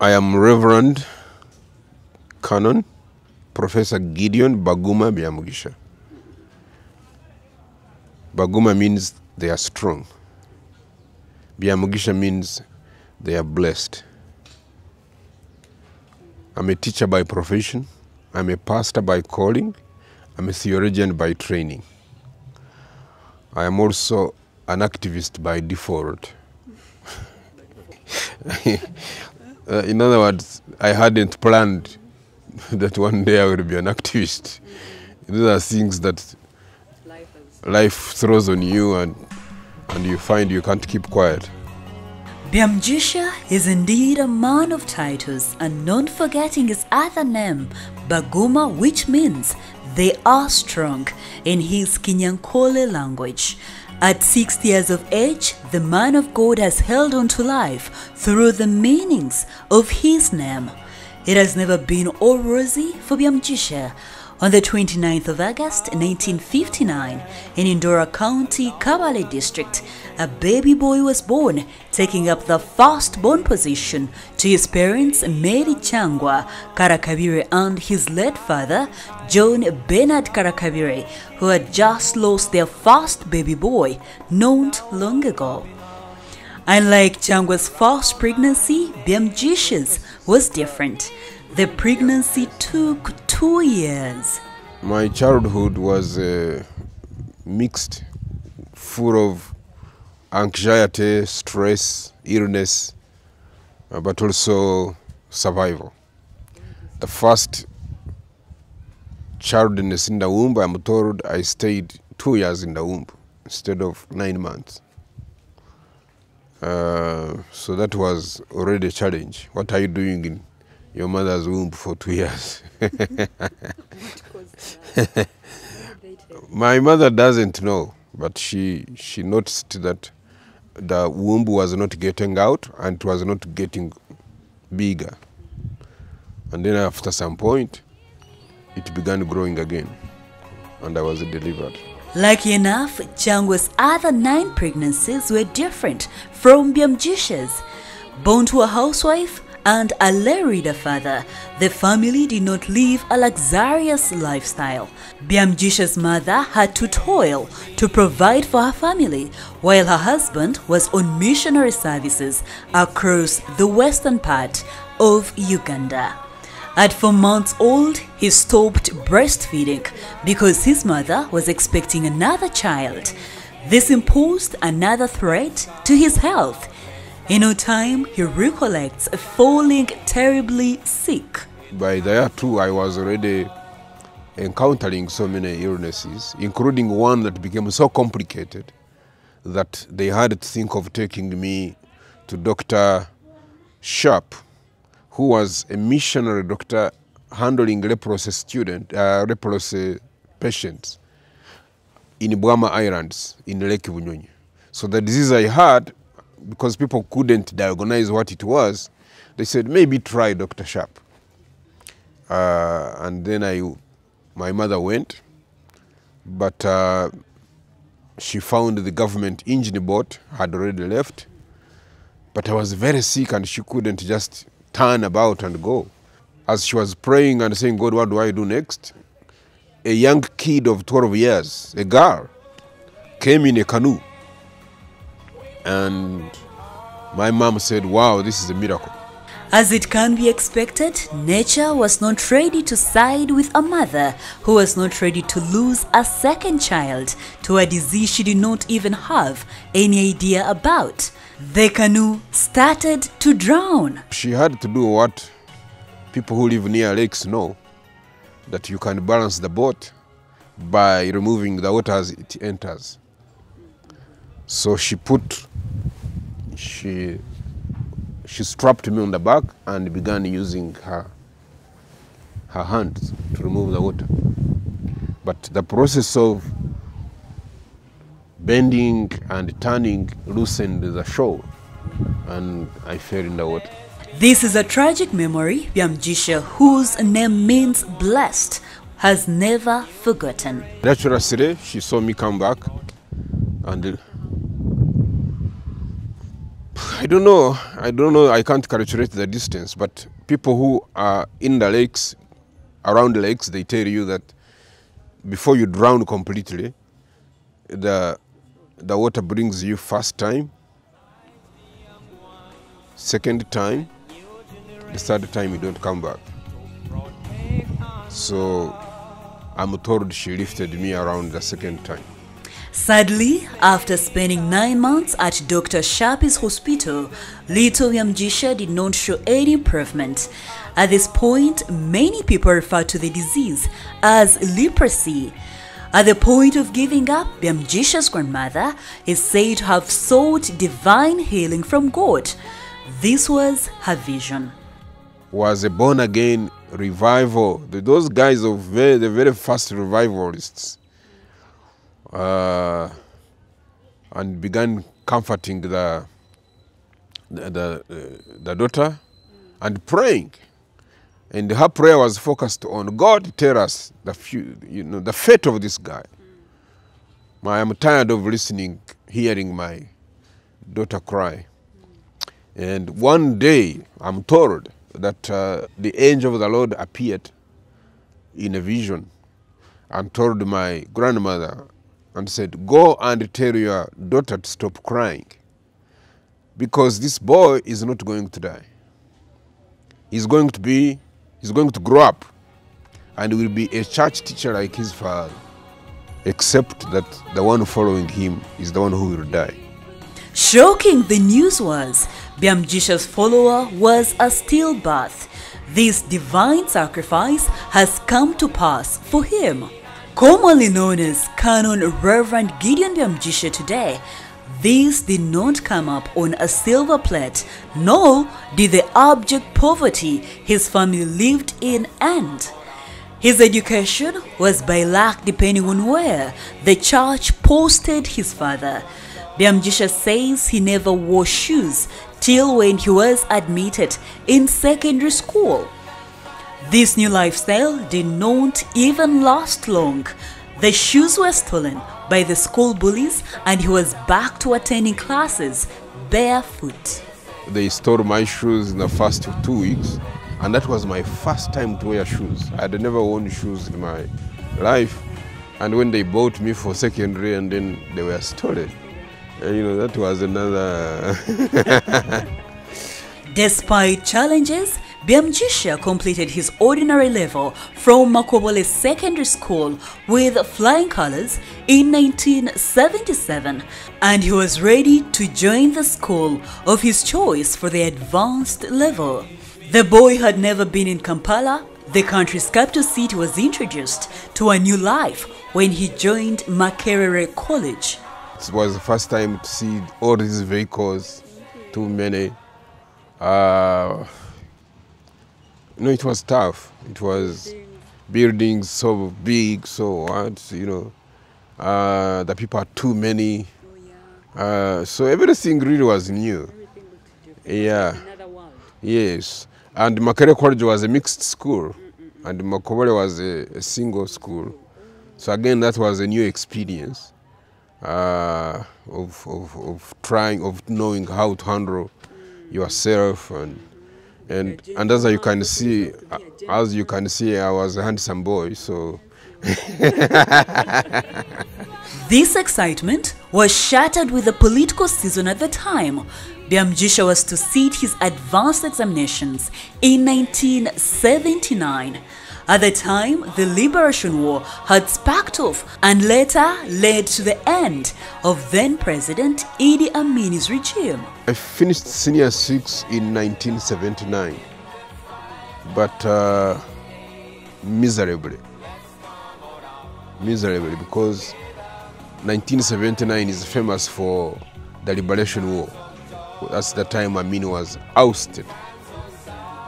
I am Reverend Canon Professor Gideon Baguma Byamugisha. Baguma means they are strong. Byamugisha means they are blessed. I'm a teacher by profession. I'm a pastor by calling. I'm a theologian by training. I am also an activist by default. In other words, I hadn't planned that one day I will be an activist. These are things that life throws on you and you find you can't keep quiet. Byamugisha is indeed a man of titles, and not forgetting his other name, Baguma, which means they are strong in his Kinyankole language. At 60 years of age, the man of God has held on to life through the meanings of his name. It has never been all rosy for Byamugisha. On the 29th of August 1959, in Indora County, Kabale District, a baby boy was born, taking up the firstborn position to his parents Mary Changwa Karakabire and his late father, John Bernard Karakabire, who had just lost their first baby boy not long ago. Unlike Changwa's first pregnancy, Byamugisha's was different. The pregnancy took 2 years. My childhood was mixed, full of anxiety, stress, illness, but also survival. The first childness in the womb, I'm told I stayed 2 years in the womb instead of 9 months. So that was already a challenge. What are you doing in your mother's womb for 2 years? My mother doesn't know, but she noticed that the womb was not getting out and it was not getting bigger. And then after some point, it began growing again, and I was delivered. Lucky enough, Changwa's other 9 pregnancies were different from Byamugisha's. Born to a housewife and a lay reader father, the family did not live a luxurious lifestyle. Byamugisha's mother had to toil to provide for her family, while her husband was on missionary services across the western part of Uganda. At 4 months old, he stopped breastfeeding because his mother was expecting another child. This imposed another threat to his health. In no time, he recollects falling terribly sick. By the year 2, I was already encountering so many illnesses, including one that became so complicated that they had to think of taking me to Dr. Sharp, who was a missionary doctor handling leprosy patients in Bwama Islands in Lake Bunyonyi. So the disease I had, because people couldn't diagnose what it was, they said, maybe try Dr. Sharp. And then my mother went, but she found the government engine boat had already left. But I was very sick and she couldn't just turn about and go. As she was praying and saying, God, what do I do next? A young kid of 12 years, a girl, came in a canoe. And my mom said, wow, this is a miracle. As it can be expected, nature was not ready to side with a mother who was not ready to lose a second child to a disease she did not even have any idea about. The canoe started to drown. She had to do what people who live near lakes know, that you can balance the boat by removing the water as it enters. So she strapped me on the back and began using her hands to remove the water. But the process of bending and turning loosened the shore, and I fell in the water. This is a tragic memory Byamugisha, whose name means blessed, has never forgotten. Naturally, she saw me come back, and I don't know. I can't calculate the distance, but people who are in the lakes, around the lakes, they tell you that before you drown completely, the water brings you first time, second time, the third time you don't come back. So I'm told she lifted me around the second time. Sadly, after spending 9 months at Dr. Sharp's hospital, little Byamugisha did not show any improvement. At this point, many people refer to the disease as leprosy. At the point of giving up, Byamugisha's grandmother is said to have sought divine healing from God. This was her vision. Was a born-again revival. Those guys are the very first revivalists. And began comforting the daughter and praying. And her prayer was focused on God tell us the fate of this guy. I am tired of hearing my daughter cry. And one day I'm told that the angel of the Lord appeared in a vision and told my grandmother and said, go and tell your daughter to stop crying, because this boy is not going to die. He's going to grow up and will be a church teacher like his father, except that the one following him is the one who will die. Shocking the news was, Byamugisha's follower was a stillbirth. This divine sacrifice has come to pass for him. Commonly known as Canon Reverend Gideon Byamugisha today, this did not come up on a silver plate, nor did the abject poverty his family lived in end. His education was by luck depending on where the church posted his father. Byamugisha says he never wore shoes till when he was admitted in secondary school. This new lifestyle did not even last long. The shoes were stolen by the school bullies and he was back to attending classes barefoot. They stole my shoes in the first 2 weeks, and that was my first time to wear shoes. I had never worn shoes in my life, and when they bought me for secondary and then they were stolen, and that was another... Despite challenges, Byamugisha completed his ordinary level from Makobole Secondary School with flying colors in 1977, and he was ready to join the school of his choice for the advanced level. The boy had never been in Kampala. The country's capital city was introduced to a new life when he joined Makerere College. It was the first time to see all these vehicles, too many. It was tough. It was buildings so big, so what, the people are too many. So everything really was new. Yeah. Yes. And Makerere College was a mixed school, and Makobole was a single school. So again, that was a new experience of knowing how to handle yourself, and as you can see, I was a handsome boy, so. This excitement was shattered with the political season at the time. Byamugisha was to sit his advanced examinations in 1979. At the time, the Liberation War had sparked off and later led to the end of then-President Idi Amin's regime. I finished Senior 6 in 1979, but miserably, because 1979 is famous for the Liberation War. That's the time Amin was ousted.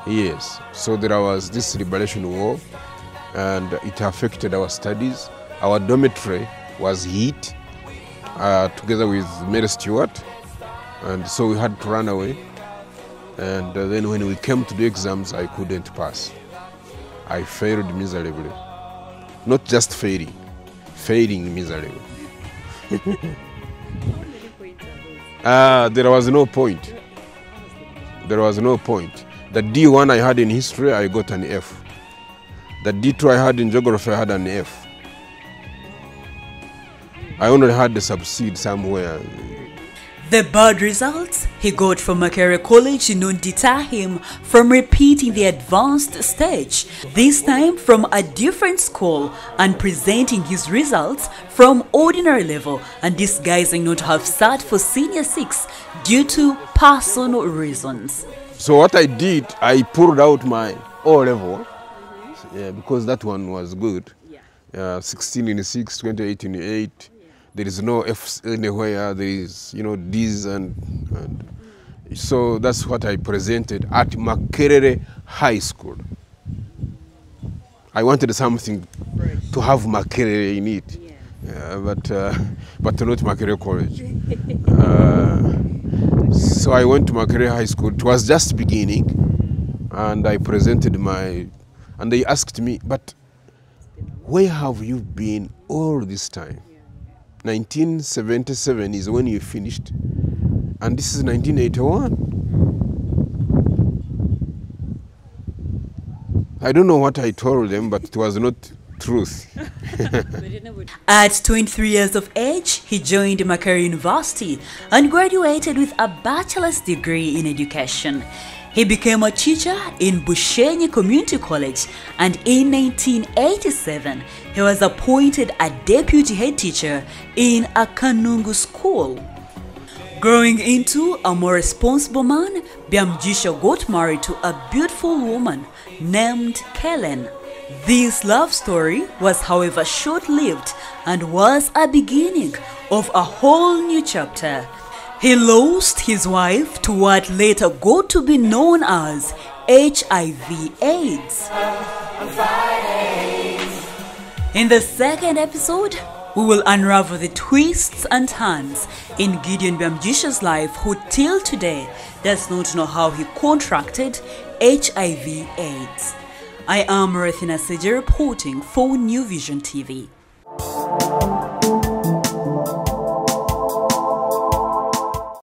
Yes, so there was this Liberation War, and it affected our studies. Our dormitory was hit together with Mary Stewart, and so we had to run away. And then when we came to do exams, I couldn't pass. I failed miserably. Not just failing miserably. There was no point. There was no point. The D1 I had in history, I got an F. The D2 I had in geography, I had an F. I only had to succeed somewhere. The bad results he got from Makerere College did not deter him from repeating the advanced stage, this time from a different school, and presenting his results from ordinary level and disguising not to have sat for senior 6 due to personal reasons. So what I did, I pulled out my O level, because that one was good. 16 in 6, 28 in 8. There is no F's anywhere, there is, D's and so that's what I presented at Makerere High School. I wanted something to have Makerere in it, but not Makerere College. So I went to Makerere High School. It was just beginning, and I presented and they asked me, but where have you been all this time? 1977 is when you finished, and this is 1981. I don't know what I told them, but it was not truth. At 23 years of age, he joined Makerere University and graduated with a bachelor's degree in education. He became a teacher in Bushenyi Community College, and in 1987, he was appointed a deputy head teacher in a Kanungu school. Growing into a more responsible man, Byamugisha got married to a beautiful woman named Kellen. This love story was, however, short-lived and was a beginning of a whole new chapter. He lost his wife to what later got to be known as HIV/AIDS. In the second episode, we will unravel the twists and turns in Gideon Byamugisha's life, who till today does not know how he contracted HIV/AIDS. I am Rethina Seje reporting for New Vision TV.